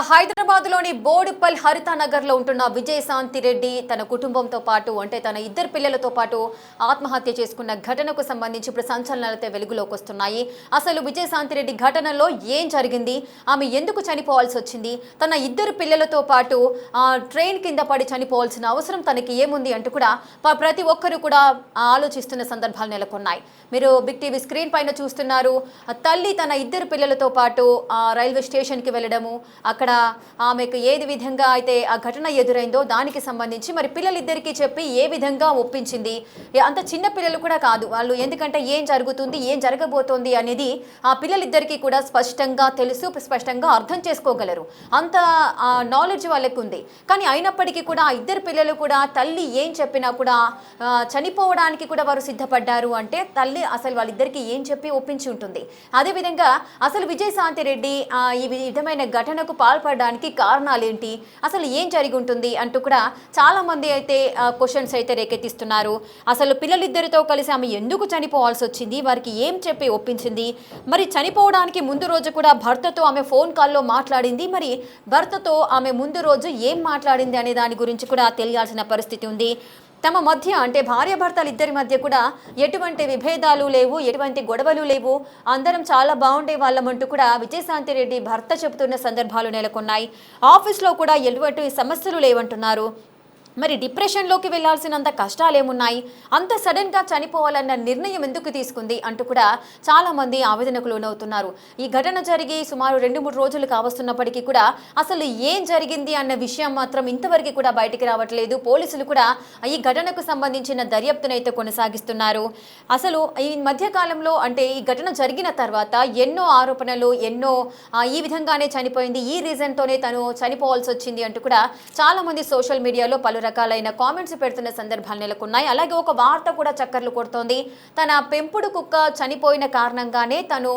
హైదరాబాద్ లోని బోడుపల్ హరితానగర్ లో ఉంటున్న విజయశాంతి రెడ్డి తన కుటుంబంతో పాటు అంటే తన ఇద్దరు పిల్లలతో పాటు ఆత్మహత్య చేసుకున్న ఘటనకు సంబంధించి ఇప్పుడు సంచలనాలతో వెలుగులోకి వస్తున్నాయి. అసలు విజయశాంతి రెడ్డి ఘటనలో ఏం జరిగింది, ఆమె ఎందుకు చనిపోవాల్సి వచ్చింది, తన ఇద్దరు పిల్లలతో పాటు ట్రైన్ కింద పడి చనిపోవాల్సిన అవసరం తనకి ఏముంది అంటూ కూడా ప్రతి ఒక్కరు కూడా ఆలోచిస్తున్న సందర్భాలు నెలకొన్నాయి. మీరు బిగ్ టీవీ స్క్రీన్ పైన చూస్తున్నారు. తల్లి తన ఇద్దరు పిల్లలతో పాటు రైల్వే స్టేషన్కి వెళ్ళడము, అక్కడ ఆమెకు ఏది విధంగా అయితే ఆ ఘటన ఎదురైందో దానికి సంబంధించి మరి పిల్లలిద్దరికీ చెప్పి ఏ విధంగా ఒప్పించింది. అంత చిన్న పిల్లలు కూడా కాదు వాళ్ళు, ఎందుకంటే ఏం జరుగుతుంది ఏం జరగబోతోంది అనేది ఆ పిల్లలిద్దరికీ కూడా స్పష్టంగా తెలుసు, స్పష్టంగా అర్థం చేసుకోగలరు, అంత నాలెడ్జ్ వాళ్ళకు ఉంది. కానీ అయినప్పటికీ కూడా ఆ ఇద్దరు పిల్లలు కూడా తల్లి ఏం చెప్పినా కూడా చనిపోవడానికి కూడా వారు సిద్ధపడ్డారు. అంటే తల్లి అసలు వాళ్ళిద్దరికీ ఏం చెప్పి ఒప్పించి ఉంటుంది. అదేవిధంగా అసలు విజయశాంతి రెడ్డి ఈ విధమైన ఘటనకు పాల్పడడానికి కారణాలు ఏంటి, అసలు ఏం జరిగి ఉంటుంది అంటూ కూడా చాలా మంది అయితే క్వశ్చన్స్ అయితే రేకెత్తిస్తున్నారు. అసలు పిల్లలిద్దరితో కలిసి ఆమె ఎందుకు చనిపోవాల్సి వచ్చింది, వారికి ఏం చెప్పి ఒప్పించింది, మరి చనిపోవడానికి ముందు రోజు కూడా భర్తతో ఆమె ఫోన్ కాల్లో మాట్లాడింది, మరి భర్తతో ఆమె ముందు రోజు ఏం మాట్లాడింది అనే దాని గురించి కూడా తెలియాల్సిన పరిస్థితి ఉంది. తమ మధ్య అంటే భార్యాభర్తలు ఇద్దరి మధ్య కూడా ఎటువంటి విభేదాలు లేవు, ఎటువంటి గొడవలు లేవు, అందరం చాలా బాగుండే వాళ్ళమంటూ కూడా విజయశాంతి రెడ్డి భర్త చెబుతున్న సందర్భాలు నెలకొన్నాయి. ఆఫీస్లో కూడా ఎటువంటి సమస్యలు లేవంటున్నారు. మరి డిప్రెషన్లోకి వెళ్లాల్సినంత కష్టాలు ఏమున్నాయి, అంత సడన్గా చనిపోవాలన్న నిర్ణయం ఎందుకు తీసుకుంది అంటూ కూడా చాలామంది ఆవేదనకు లోనవుతున్నారు. ఈ ఘటన జరిగి సుమారు 2-3 రోజులు కావస్తున్నప్పటికీ కూడా అసలు ఏం జరిగింది అన్న విషయం మాత్రం ఇంతవరకు కూడా బయటికి రావట్లేదు. పోలీసులు కూడా ఈ ఘటనకు సంబంధించిన దర్యాప్తునైతే కొనసాగిస్తున్నారు. అసలు ఈ మధ్యకాలంలో అంటే ఈ ఘటన జరిగిన తర్వాత ఎన్నో ఆరోపణలు, ఎన్నో ఈ విధంగానే చనిపోయింది, ఈ రీజన్తోనే తను చనిపోవాల్సి వచ్చింది అంటూ కూడా చాలామంది సోషల్ మీడియాలో పలు రకాలైన కామెంట్స్ పెడుతున్న సందర్భాలు నెలకొన్నాయి. అలాగే ఒక వార్త కూడా చక్కర్లు కొడుతోంది. తన పెంపుడు కుక్క చనిపోయిన కారణంగానే తను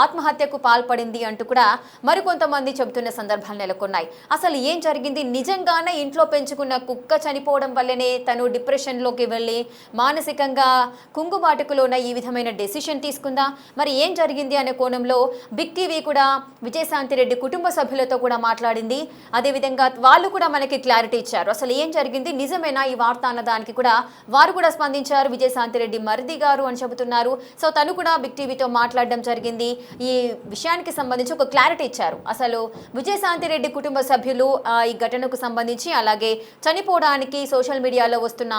ఆత్మహత్యకు పాల్పడింది అంటూ కూడా మరికొంతమంది చెబుతున్న సందర్భాలు నెలకొన్నాయి. అసలు ఏం జరిగింది, నిజంగానే ఇంట్లో పెంచుకున్న కుక్క చనిపోవడం వల్లనే తను డిప్రెషన్లోకి వెళ్ళి మానసికంగా కుంగుబాటుకులోన ఈ విధమైన డెసిషన్ తీసుకుందా, మరి ఏం జరిగింది అనే కోణంలో బిగ్ టీవీ కూడా విజయశాంతి రెడ్డి కుటుంబ సభ్యులతో కూడా మాట్లాడింది. అదేవిధంగా వాళ్ళు కూడా మనకి క్లారిటీ ఇచ్చారు. అసలు ఏం జరిగింది, నిజమేనా ఈ వార్త అన్నదానికి కూడా వారు కూడా స్పందించారు. విజయశాంతి రెడ్డి మరిది గారు అని చెబుతున్నారు. సో తను కూడా బిగ్ టీవీతో మాట్లాడడం జరిగింది. ఈ విషయానికి సంబంధించి ఒక క్లారిటీ ఇచ్చారు. అసలు విజయశాంతి రెడ్డి కుటుంబ సభ్యులు ఈ ఘటనకు సంబంధించి, అలాగే చనిపోవడానికి సోషల్ మీడియాలో వస్తున్న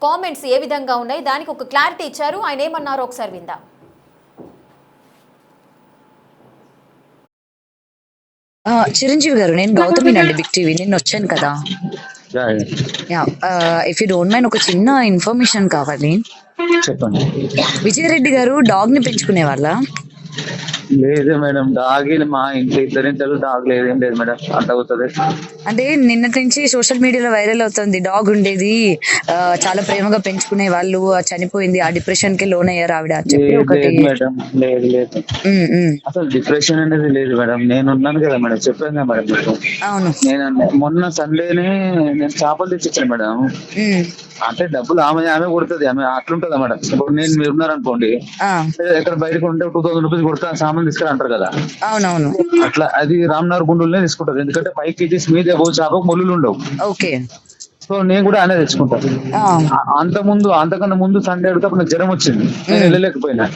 కామెంట్స్ ఏ విధంగా ఉన్నాయి దానికి ఒక క్లారిటీ ఇచ్చారు. ఆయన ఏమన్నారో ఒకసారి విందా. చిరంజీవి గారు, నేను గౌతమి అండి, బిగ్ టీవీ. నేను వచ్చాను కదా. ఇఫ్ యూ డోంట్ మైండ్, ఒక చిన్న ఇన్ఫర్మేషన్ కావాలి. చెప్పండి. విజయరెడ్డి గారు డాగ్ ని పెంచుకునే వాళ్ళ? లేదు మేడం, డాగ్ మా ఇంట్లో ఇద్దరింతలు డాగ్ లేదేం లేదు మేడం. అంత అవుతుంది అంటే నిన్నటి నుంచి సోషల్ మీడియాలో వైరల్ అవుతుంది, డాగ్ ఉండేది, చాలా ప్రేమగా పెంచుకునే వాళ్ళు, చనిపోయింది, ఆ డిప్రెషన్ కి లోన్ అయ్యారు ఆవిడ అని చెప్పి ఒకటి. మేడం లేదు లేదు, అసలు డిప్రెషన్ అనేది లేదు మేడం. నేను ఉన్నాను కదా మేడం, చెప్పాను కదా మేడం మీకు. అవును, నేను మొన్న సండేనే నేను చేపలు తెచ్చిచ్చాను మేడం. అంటే డబ్బులు ఆమె ఆమె కొడుతుంది, ఆమె అట్లుంటదా మేడం. ఇప్పుడు మీరు ఉన్నారనుకోండి, ఎక్కడ బయటకు ఉంటే 2000 రూపీస్ కొడతా సామాన్ తీసుకురా అంటారు కదా. అవునవును, అట్లా అది రామ్నగర్ గుండెల్నే తీసుకుంటారు. ఎందుకంటే 5 కేజీస్ మీద చేపకు ముళ్ళు ఉండవు. ఓకే. సో నేను కూడా అనే తెచ్చుకుంటాను. అంతకన్నా ముందు సండే అడిగితే నాకు జ్వరం వచ్చింది, నేను వెళ్ళలేకపోయినా.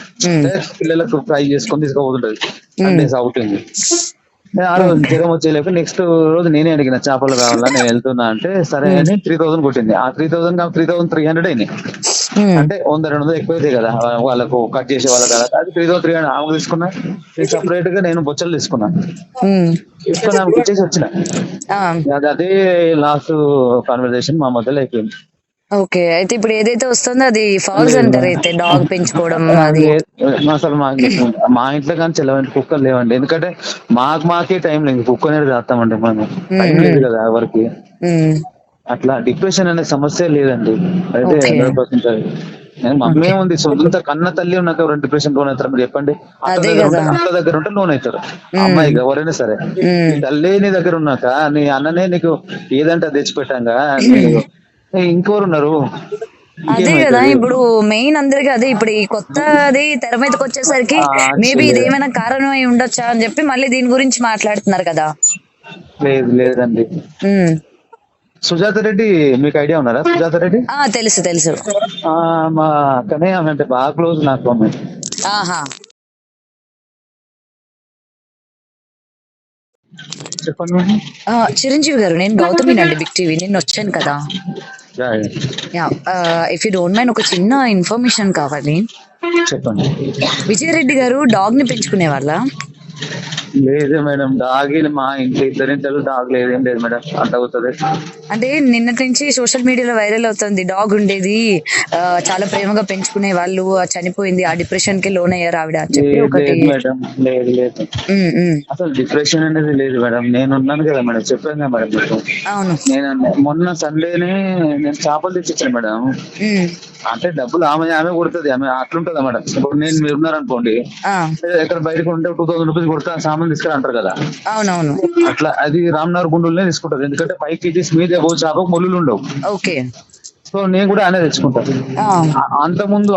పిల్లలకు ఫ్రై చేసుకొని తీసుకోబోతుంటది సండేస్ అవుతుంది. ఆ రోజు జ్వరం వచ్చేలేక నెక్స్ట్ రోజు నేనే అడిగిన చేపలు కావాలా, నేను వెళ్తున్నా అంటే సరే అని 3000 కొట్టింది. ఆ 3000 3300 అయినాయి. అంటే 100-200 ఎక్కువైతే కదా వాళ్ళకు కట్ చేసే వాళ్ళ కదా. అది 3300 ఆమెకు తీసుకున్నా. సపరేట్ గా నేను బొచ్చలు తీసుకున్నాను. తీసుకుని ఆమెకు వచ్చేసి వచ్చిన. అదే లాస్ట్ కాన్వర్సేషన్ మా మధ్యలో అయిపోయింది. ఓకే. అయితే ఇప్పుడు ఏదైతే వస్తుందో అది ఫాల్స్ అంటారు. అయితే డాగ్ పెంచుకోవడం అది అసలు మా ఇంట్లో కానీ చెల్లవండి కుక్కలు లేవండి. ఎందుకంటే మాకే టైం లేదు, కుక్క అనేది చేస్తామండి మనం, టైం లేదు కదా ఎవరికి. అట్లా డిప్రెషన్ అనే సమస్య లేదండి. అయితే 100% నేను మమ్మీ ఉంది, సొంత కన్న తల్లి ఉన్నాక ఎవరైనా డిప్రెషన్ లోన్ అవుతారు మీరు చెప్పండి. అత్త దగ్గర ఉంటే లోన్ అవుతారు అమ్మాయికి, ఎవరైనా సరే. తల్లి నీ దగ్గర ఉన్నాక నీ అన్ననే నీకు ఏదంటే అది తెచ్చిపెట్టాగా ఇంకెవరు ఉన్నారు? అదే కదా ఇప్పుడు మెయిన్ అందరికి అదే. ఇప్పుడు ఈ కొత్తది తెర మీదకి వచ్చేసరికి మేబీ ఇదేమైనా కారణం అయి ఉండొచ్చా అని చెప్పి మళ్ళీ దీని గురించి మాట్లాడుతున్నారు కదా. లేదు లేదండి. ఉమ్. సుజాత రెడ్డి మీకు ఐడియా ఉన్నారా? సుజాత రెడ్డి తెలుసు తెలుసు. ఆ, మా అక్కనే, ఆమె అంటే బాగా క్లోజ్ నాకు ఆమె. ఆహా. చెప్పండి మేడం. చిరంజీవి గారు, నేను గౌతమినండి, బిగ్ టీవీ. నిన్న వచ్చాను కదా. Yeah, yeah. If you don't mind, ఒక చిన్న ఇన్ఫర్మేషన్ కావాలి. చెప్పండి. విజయరెడ్డి గారు డాగ్ ని పెంచుకునే వాళ్ళ? లేదు మేడం, డాగ్ మా ఇంట్లో ఇద్దరింటలు డాగ్ లేదేం లేదు మేడం, అంత అవుతుంది. అంటే నిన్నటి నుంచి సోషల్ మీడియాలో వైరల్ అవుతుంది, డాగ్ ఉండేది, చాలా ప్రేమగా పెంచుకునే వాళ్ళు, చనిపోయింది, ఆ డిప్రెషన్ కి లోన్ అయ్యారు ఆవిడ అని చెప్పి లేదు ఒకటి. లేదు మేడం, లేదు లేదు. ఉమ్, ఉమ్. అసలు డిప్రెషన్ అనేది లేదు మేడం, నేను ఉన్నాను కదా మేడం, చెప్పాను కదా మేడం మీకు. అవును. నేను మొన్న సండేనే నేను చేపలు తెచ్చిచ్చాను మేడం. ఉమ్. అంటే డబ్బులు ఆమె ఆమె కొడుతుంది, ఆమె అట్లుంటదా మేడం. ఇప్పుడు మీరు ఉన్నారనుకోండి, ఆ, ఎక్కడ బయటకు ఉంటే 2000 రూపీస్ కొడతా సామాన్ తీసుకురా అంటారు కదా. అవునవును. అట్లా అది రామ్నగర్ గుండెల్నే తీసుకుంటారు, ఎందుకంటే 5 కేజీస్ మీదే చేపకు ముళ్ళు ఉండవు. ఓకే. సో నేను కూడా అనే తెచ్చుకుంటాను. ఆ.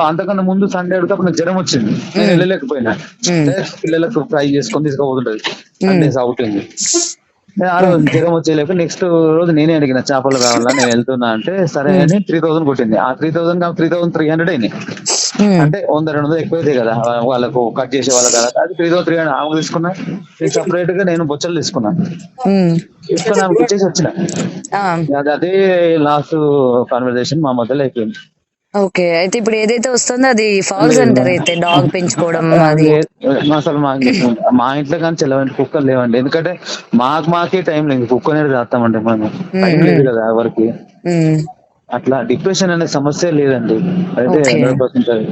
అంతకన్నా ముందు సండే అడిగితే అప్పుడు నాకు జ్వరం వచ్చింది, నేను ఉమ్. వెళ్ళలేకపోయినా. ఉమ్. పిల్లలకు ఫ్రై చేసుకొని తీసుకుపోతుంటది, ఉమ్. సండేస్ అవుతుంది. ఆ రోజు జ్వరం వచ్చేలేక నెక్స్ట్ రోజు నేనే అడిగిన చేపలు కావాలా, నేను వెళ్తున్నా అంటే సరే ఉమ్. అని 3000 కొట్టింది. ఆ 3300 అయినాయి. ఉమ్. అంటే 100-200 ఎక్కువైతే కదా వాళ్ళకు కట్ చేసే వాళ్ళకి కదా. అది 3300 ఆమెకు తీసుకున్నా. సపరేట్ గా నేను బొచ్చలు తీసుకున్నా, ఉమ్. తీసుకుని ఆమెకు ఇచ్చేసి వచ్చిన. ఆ. అదే లాస్ట్ కాన్వర్సేషన్ మా మధ్యలో అయిపోయింది. ఓకే. అయితే ఇప్పుడు ఏదైతే వస్తుందో అది ఫాల్స్ లేదు అంటారు, అయితే డాగ్ పెంచుకోవడం అది. లేదు, అసలు మా ఇంట్లో కానీ చెల్లవండి కుక్కలు లేవండి, ఎందుకంటే మాకే టైం లేదు కుక్క అనేది చేస్తామండి, మనం ఉమ్. టైం లేదు ఉమ్. కదా ఎవరికి. ఉమ్. అట్లా డిప్రెషన్ అనే సమస్య లేదండి, అయితే ఓకే. 100% అది.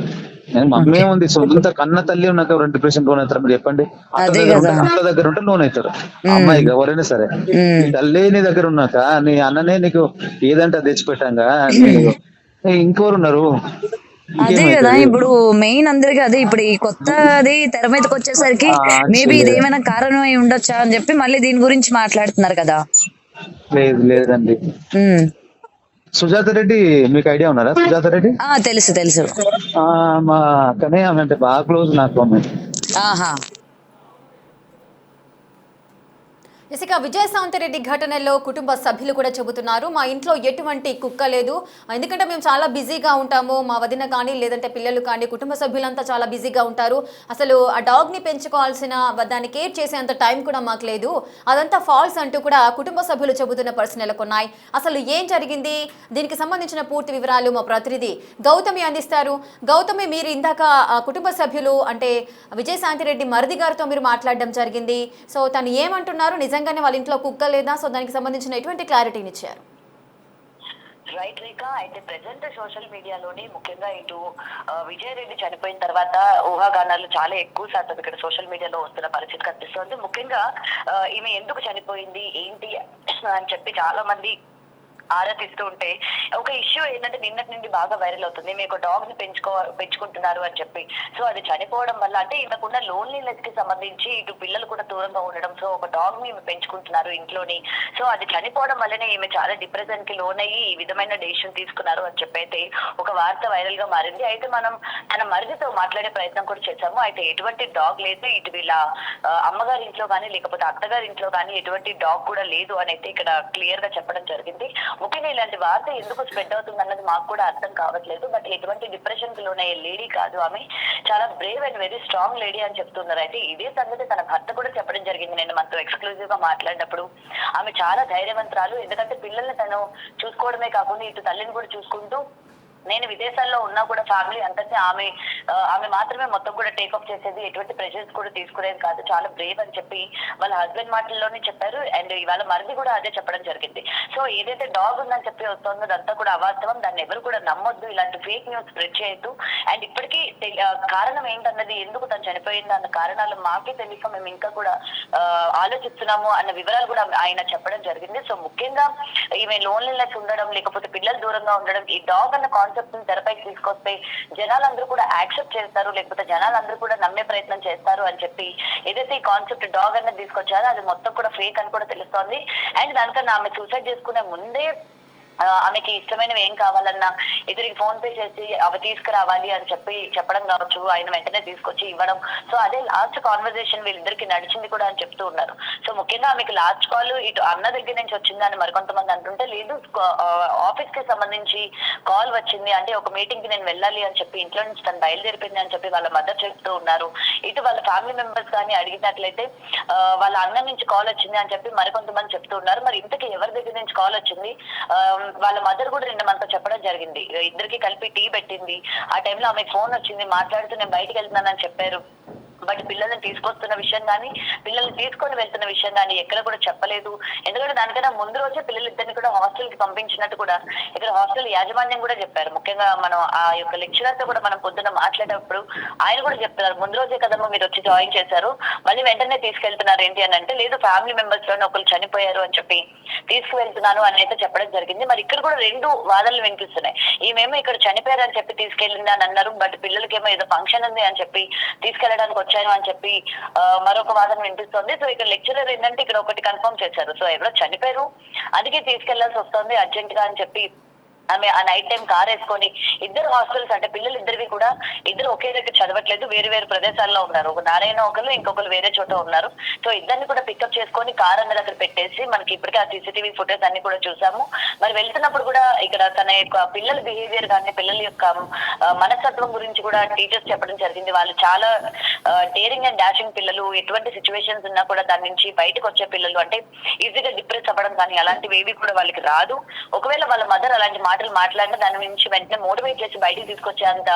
నేను మమ్మీ ఓకే. ఉంది, సొంత కన్న తల్లి ఉన్నాక ఎవరైనా డిప్రెషన్ లోన్ అవుతారు మీరు చెప్పండి. అదే కదా. అత్త దగ్గర ఉంటే లోన్ అవుతారు, ఉమ్. అమ్మాయికి ఎవరైనా సరే. నీ ఉమ్. తల్లి నీ దగ్గర ఉన్నాక నీ అన్ననే నీకు ఏదంటే అది తెచ్చిపెట్టాగా, ఇంకెవరు ఉన్నారు, అదే కదా, ఇంకేమైతుంది. ఇప్పుడు మెయిన్ అందరికి అదే. ఇప్పుడు ఈ కొత్తది తెర మీదకి వచ్చేసరికి మేబీ లేదు ఇదేమైనా కారణం అయి ఉండొచ్చా అని చెప్పి మళ్ళీ దీని గురించి మాట్లాడుతున్నారు కదా. లేదు లేదండి. ఉమ్. సుజాత రెడ్డి మీకు ఐడియా ఉన్నారా? సుజాత రెడ్డి తెలుసు తెలుసు. ఆ, మా అక్కనే, ఆమె అంటే బాగా క్లోజ్ నాకు ఆమె. ఆహా. ఇసుక విజయశాంతిరెడ్డి ఘటనలో కుటుంబ సభ్యులు కూడా చెబుతున్నారు, మా ఇంట్లో ఎటువంటి కుక్క లేదు, ఎందుకంటే మేము చాలా బిజీగా ఉంటాము, మా వదిన కానీ లేదంటే పిల్లలు కానీ కుటుంబ సభ్యులంతా చాలా బిజీగా ఉంటారు, అసలు ఆ డాగ్ని పెంచుకోవాల్సిన దాన్ని కేర్ చేసేంత టైం కూడా మాకు లేదు, అదంతా ఫాల్స్ అంటూ కూడా కుటుంబ సభ్యులు చెబుతున్న పరిస్థితులు నెలకొన్నాయి. అసలు ఏం జరిగింది, దీనికి సంబంధించిన పూర్తి వివరాలు మా ప్రతినిధి గౌతమి అందిస్తారు. గౌతమి, మీరు ఇందాక కుటుంబ సభ్యులు అంటే విజయశాంతిరెడ్డి మరిది గారితో మీరు మాట్లాడడం జరిగింది, సో తను ఏమంటున్నారు, నిజంగానే వాళ్ళ ఇంట్లో కుక్క లేదా, సో దానికి సంబంధించిన ఎటువంటి క్లారిటీని ఇచ్చారు? రైట్ రేఖ, అయితే ప్రెసెంట్ సోషల్ మీడియాలోని ముఖ్యంగా ఇటు విజయరెడ్డి చనిపోయిన తర్వాత ఊహాగానాలు చాలా ఎక్కువ శాతం ఇక్కడ సోషల్ మీడియాలో వస్తున్న పరిస్థితి కనిపిస్తుంది. ముఖ్యంగా ఈమె ఎందుకు చనిపోయింది ఏంటి అని చెప్పి చాలా మంది ఆరా తీస్తూ ఉంటే ఒక ఇష్యూ ఏంటంటే నిన్నటి నుండి బాగా వైరల్ అవుతుంది, మీకు డాగ్ ని పెంచుకుంటున్నారు అని చెప్పి. సో అది చనిపోవడం వల్ల అంటే ఈమెకున్న లోన్లీనెస్ కి సంబంధించి ఇటు పిల్లలు కూడా దూరంగా ఉండడం, సో ఒక డాగ్ ని పెంచుకుంటున్నారు ఇంట్లోని, సో అది చనిపోవడం వల్లనే ఈమె చాలా డిప్రెషన్ కి లోన్ అయ్యి ఈ విధమైన డెసిషన్ తీసుకున్నారు అని చెప్పి అయితే ఒక వార్త వైరల్ గా మారింది. అయితే మనం తన మరిదితో మాట్లాడే ప్రయత్నం కూడా చేశాము. అయితే ఎటువంటి డాగ్ లేదు, ఇటు వీళ్ళ అమ్మగారి ఇంట్లో కానీ లేకపోతే అత్తగారి ఇంట్లో కానీ ఎటువంటి డాగ్ కూడా లేదు అని అయితే ఇక్కడ క్లియర్ గా చెప్పడం జరిగింది. ముఖ్యంగా ఇలాంటి వార్త ఎందుకు స్ప్రెడ్ అవుతుంది అన్నది మాకు కూడా అర్థం కావట్లేదు. బట్ ఎటువంటి డిప్రెషన్ కి లోనయ్యే లేడీ కాదు ఆమె, చాలా Brave and very strong lady అని చెప్తున్నారు. అయితే ఇదే సంగతి తన భర్త కూడా చెప్పడం జరిగింది నేను మనతో ఎక్స్క్లూజివ్ గా మాట్లాడినప్పుడు. ఆమె చాలా ధైర్యవంతురాలు, ఎందుకంటే పిల్లల్ని తను చూసుకోవడమే కాకుండా ఇటు తల్లిని కూడా చూసుకుంటూ, నేను విదేశాల్లో ఉన్నా కూడా ఫ్యామిలీ అంతటి ఆమె మాత్రమే మొత్తం కూడా టేకప్ చేసేది, ఎటువంటి ప్రెషర్స్ కూడా తీసుకునేది కాదు, చాలా బ్రేవ్ అని చెప్పి వాళ్ళ హస్బెండ్ మాటల్లోనే చెప్పారు. అండ్ ఇవాళ మరిది కూడా అదే చెప్పడం జరిగింది. సో ఏదైతే డాగ్ ఉందని చెప్పి వస్తుందో అదంతా కూడా అవాస్తవం, దాన్ని ఎవరు కూడా నమ్మొద్దు, ఇలాంటి ఫేక్ న్యూస్ స్ప్రెడ్ చేయొద్దు. అండ్ ఇప్పటికీ కారణం ఏంటన్నది, ఎందుకు తను చనిపోయింది అన్న కారణాలు మాకే తెలియక మేము ఇంకా కూడా ఆలోచిస్తున్నాము అన్న వివరాలు కూడా ఆయన చెప్పడం జరిగింది. సో ముఖ్యంగా ఈమె లోన్లీనెస్ ఉండడం, లేకపోతే పిల్లలు దూరంగా ఉండడం, ఈ డాగ్ అన్న కాన్సెప్ట్ తెరపైకి తీసుకొస్తే జనాలందరూ కూడా యాక్సెప్ట్ చేస్తారు, లేకపోతే జనాలందరూ కూడా నమ్మే ప్రయత్నం చేస్తారు అని చెప్పి ఏదైతే ఈ కాన్సెప్ట్ డాగ్ అన్నది తీసుకొచ్చారో అది మొత్తం కూడా ఫేక్ అని కూడా తెలుస్తోంది. అండ్ దానికన్నా ఆమె సూసైడ్ చేసుకునే ముందే ఆమెకి ఇష్టమైనవి ఏం కావాలన్నా ఇద్దరికి ఫోన్ పే చేసి అవి తీసుకురావాలి అని చెప్పడం కావచ్చు, ఆయన వెంటనే తీసుకొచ్చి ఇవ్వడం. సో అదే లాస్ట్ కాన్వర్సేషన్ వీళ్ళిద్దరికి నడిచింది కూడా అని చెప్తూ ఉన్నారు. సో ముఖ్యంగా ఆమెకి లాస్ట్ కాల్ ఇటు అన్న దగ్గర నుంచి వచ్చిందని మరికొంతమంది అంటుంటే, లేదు ఆఫీస్ కి సంబంధించి కాల్ వచ్చింది, అంటే ఒక మీటింగ్ కి నేను వెళ్ళాలి అని చెప్పి ఇంట్లో నుంచి తను బయలుదేరిపోయింది అని చెప్పి వాళ్ళ మదర్ చెప్తూ ఉన్నారు. ఇటు వాళ్ళ ఫ్యామిలీ మెంబర్స్ కానీ అడిగినట్లయితే వాళ్ళ అన్న నుంచి కాల్ వచ్చింది అని చెప్పి మరికొంతమంది చెప్తూ ఉన్నారు. మరి ఇంతకీ ఎవరి దగ్గర నుంచి కాల్ వచ్చింది? వాళ్ళ మదర్ కూడా నిన్న మనతో చెప్పడం జరిగింది, ఇద్దరికి కలిపి టీ పెట్టింది, ఆ టైంలో ఆమె ఫోన్ వచ్చింది, మాట్లాడుతూ నేను బయటకు వెళ్తున్నానని చెప్పారు. బట్ పిల్లల్ని తీసుకొస్తున్న విషయం కానీ పిల్లల్ని తీసుకొని వెళ్తున్న విషయం కానీ ఎక్కడ కూడా చెప్పలేదు. ఎందుకంటే దానికన్నా ముందు రోజే పిల్లలిద్దరిని కూడా హాస్టల్ కి పంపించినట్టు కూడా ఇక్కడ హాస్టల్ యాజమాన్యం కూడా చెప్పారు. ముఖ్యంగా మనం ఆ యొక్క లెక్చరర్ తో కూడా మనం పొద్దున్న మాట్లాడేటప్పుడు ఆయన కూడా చెప్తున్నారు, ముందు రోజే కదమ్మా మీరు వచ్చి జాయిన్ చేశారు, మళ్ళీ వెంటనే తీసుకెళ్తున్నారు ఏంటి అని అంటే, లేదు ఫ్యామిలీ మెంబర్స్ లోనే ఒకరు చనిపోయారు అని చెప్పి తీసుకువెళ్తున్నాను అని అయితే చెప్పడం జరిగింది. మరి ఇక్కడ కూడా రెండు వాదనలు వినిపిస్తున్నాయి. ఈమెమో ఇక్కడ చనిపోయారు అని చెప్పి తీసుకెళ్ళింది అని అన్నారు, బట్ పిల్లలకేమో ఏదో ఫంక్షన్ ఉంది అని చెప్పి తీసుకెళ్ళడానికి వచ్చాను అని చెప్పి మరొక వాదన వినిపిస్తోంది. సో ఇక్కడ లెక్చరర్ ఏంటంటే ఇక్కడ ఒకటి కన్ఫర్మ్ చేశారు, సో ఎవరో చనిపోయారు అందుకే తీసుకెళ్లాల్సి వస్తుంది అర్జెంట్ గా అని చెప్పి ఆమె ఆ నైట్ టైం కార్ వేసుకొని ఇద్దరు హాస్టల్స్, అంటే పిల్లలు ఇద్దరివి కూడా ఇద్దరు ఒకే దగ్గర చదవట్లేదు, వేరు వేరు ప్రదేశాల్లో ఉన్నారు. ఒక నారాయణ ఒకరు, ఇంకొకరు వేరే చోట ఉన్నారు. సో ఇద్దరిని కూడా పికప్ చేసుకొని కార్ అన్నది అక్కడ పెట్టేసి మనకి ఇప్పటికే ఆ సీసీటీవీ ఫుటేజ్ అన్ని కూడా చూసాము. మరి వెళ్తున్నప్పుడు కూడా ఇక్కడ తన యొక్క పిల్లల బిహేవియర్ కానీ పిల్లల యొక్క మనస్తత్వం గురించి కూడా టీచర్స్ చెప్పడం జరిగింది. వాళ్ళు చాలా డేరింగ్ అండ్ డాషింగ్ పిల్లలు, ఎటువంటి సిచ్యువేషన్స్ ఉన్నా కూడా దాని నుంచి బయటకు వచ్చే పిల్లలు, అంటే ఈజీగా డిప్రెస్ అవ్వడం కానీ అలాంటివి ఏవి కూడా వాళ్ళకి రాదు. ఒకవేళ వాళ్ళ మదర్ అలాంటి మాటలు మాట్లాడినా దాని నుంచి వెంటనే మోటివేట్ చేసి బయటికి తీసుకొచ్చే అంత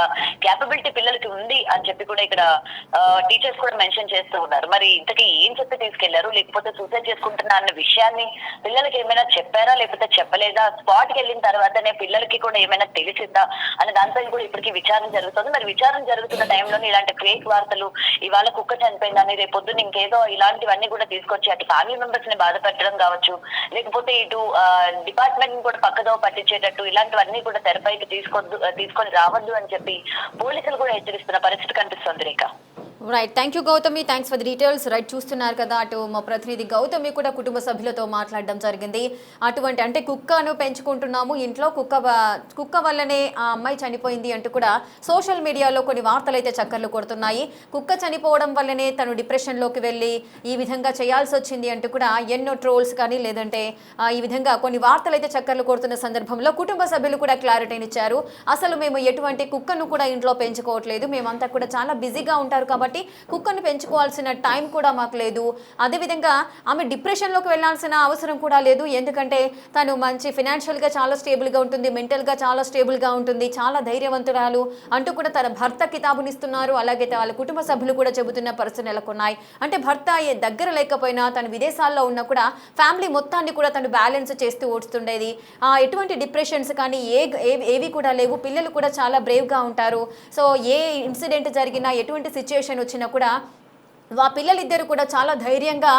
క్యాపబిలిటీ పిల్లలకి ఉంది అని చెప్పి కూడా ఇక్కడ టీచర్స్ కూడా మెన్షన్ చేస్తూ ఉన్నారు. మరి ఇంతకీ ఏం చెప్పి తీసుకెళ్లారు, లేకపోతే సూసైడ్ చేసుకుంటున్నా అన్న విషయాన్ని పిల్లలకి ఏమైనా చెప్పారా లేకపోతే చెప్పలేదా, స్పాట్ కి వెళ్ళిన తర్వాతనే పిల్లలకి కూడా ఏమైనా తెలిసిందా అనే దానిపై కూడా ఇప్పటికీ విచారణ జరుగుతుంది. మరి విచారణ జరుగుతున్న టైంలోనే ఇలాంటి ఫేక్ వార్తలు, ఇవాళ కుక్క చనిపోయిందని రేపొద్దున ఇంకేదో ఇలాంటివన్నీ కూడా తీసుకొచ్చి అటు ఫ్యామిలీ మెంబర్స్ ని బాధ పెట్టడం కావచ్చు, లేకపోతే ఇటు డిపార్ట్మెంట్ కూడా పక్కదో పట్టించేటట్టు ఇలాంటివన్నీ కూడా తెరపైకి తీసుకొని రావద్దు అని చెప్పి పోలీసులు కూడా హెచ్చరిస్తున్న పరిస్థితి కనిపిస్తుంది. Rekha, right, thank you Gautami, thanks for the details. Right, చూస్తున్నారు కదా, అటు మా ప్రతినిధి గౌతమి కూడా కుటుంబ సభ్యులతో మాట్లాడడం జరిగింది. అటువంటి అంటే కుక్కను పెంచుకుంటున్నాము ఇంట్లో, కుక్క వల్లనే ఆ అమ్మాయి చనిపోయింది అంటూ కూడా సోషల్ మీడియాలో కొన్ని వార్తలు అయితే చక్కర్లు కొడుతున్నాయి. కుక్క చనిపోవడం వల్లనే తను డిప్రెషన్లోకి వెళ్ళి ఈ విధంగా చేయాల్సి వచ్చింది అంటూ కూడా ఎన్నో ట్రోల్స్ కానీ లేదంటే ఈ విధంగా కొన్ని వార్తలు అయితే చక్కర్లు కొడుతున్న సందర్భంలో కుటుంబ సభ్యులు కూడా క్లారిటీని ఇచ్చారు. అసలు మేము ఎటువంటి కుక్కను కూడా ఇంట్లో పెంచుకోవట్లేదు, మేమంతా కూడా చాలా బిజీగా ఉంటారు కాబట్టి కుక్కను పెంచుకోవాల్సిన టైం కూడా మాకు లేదు. అదేవిధంగా ఆమె డిప్రెషన్లోకి వెళ్లాల్సిన అవసరం కూడా లేదు, ఎందుకంటే తను మంచి ఫినాన్షియల్గా చాలా స్టేబుల్గా ఉంటుంది, మెంటల్గా చాలా స్టేబుల్గా ఉంటుంది, చాలా ధైర్యవంతురాలు అంటూ కూడా తన భర్త కితాబునిస్తున్నారు. అలాగే వాళ్ళ కుటుంబ సభ్యులు కూడా చెబుతున్న పరిస్థితులు నెలకొన్నాయి. అంటే భర్త దగ్గర లేకపోయినా తను విదేశాల్లో ఉన్నా కూడా ఫ్యామిలీ మొత్తాన్ని కూడా తను బ్యాలెన్స్ చేస్తూ ఓడుస్తుండేది. ఎటువంటి డిప్రెషన్స్ కానీ ఏవి కూడా లేవు. పిల్లలు కూడా చాలా బ్రేవ్గా ఉంటారు. సో ఏ ఇన్సిడెంట్ జరిగినా ఎటువంటి సిచ్యుయేషన్ వచ్చినా కూడా పిల్లలిద్దరు కూడా చాలా ధైర్యంగా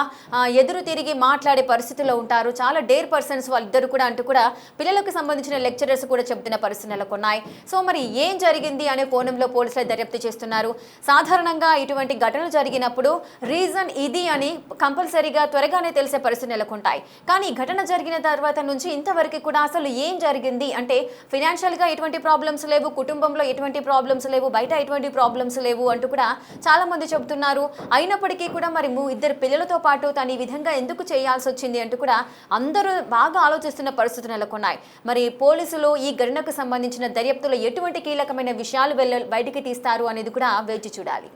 ఎదురు తిరిగి మాట్లాడే పరిస్థితిలో ఉంటారు. చాలా డేర్ పర్సన్స్ వాళ్ళిద్దరు కూడా అంటూ కూడా పిల్లలకు సంబంధించిన లెక్చరర్స్ కూడా చెబుతున్న పరిస్థితులు నెలకొన్నాయి. సో మరి ఏం జరిగింది అనే కోణంలో పోలీసులు దర్యాప్తు చేస్తున్నారు. సాధారణంగా ఇటువంటి ఘటనలు జరిగినప్పుడు రీజన్ ఇది అని కంపల్సరీగా త్వరగానే తెలిసే పరిస్థితులు నెలకొంటాయి. కానీ ఘటన జరిగిన తర్వాత నుంచి ఇంతవరకు కూడా అసలు ఏం జరిగింది అంటే ఫినాన్షియల్గా ఎటువంటి ప్రాబ్లమ్స్ లేవు, కుటుంబంలో ఎటువంటి ప్రాబ్లమ్స్ లేవు, బయట ఎటువంటి ప్రాబ్లమ్స్ లేవు అంటూ కూడా చాలా మంది చెబుతున్నారు. అయినప్పటికీ కూడా మరి ఇద్దరు పిల్లలతో పాటు తను ఈ విధంగా ఎందుకు చేయాల్సి వచ్చింది అంటూ కూడా అందరూ బాగా ఆలోచిస్తున్న పరిస్థితులు నెలకొన్నాయి. మరి పోలీసులు ఈ ఘటనకు సంబంధించిన దర్యాప్తులో ఎటువంటి కీలకమైన విషయాలు బయటికి తీస్తారు అనేది కూడా వేచి చూడాలి.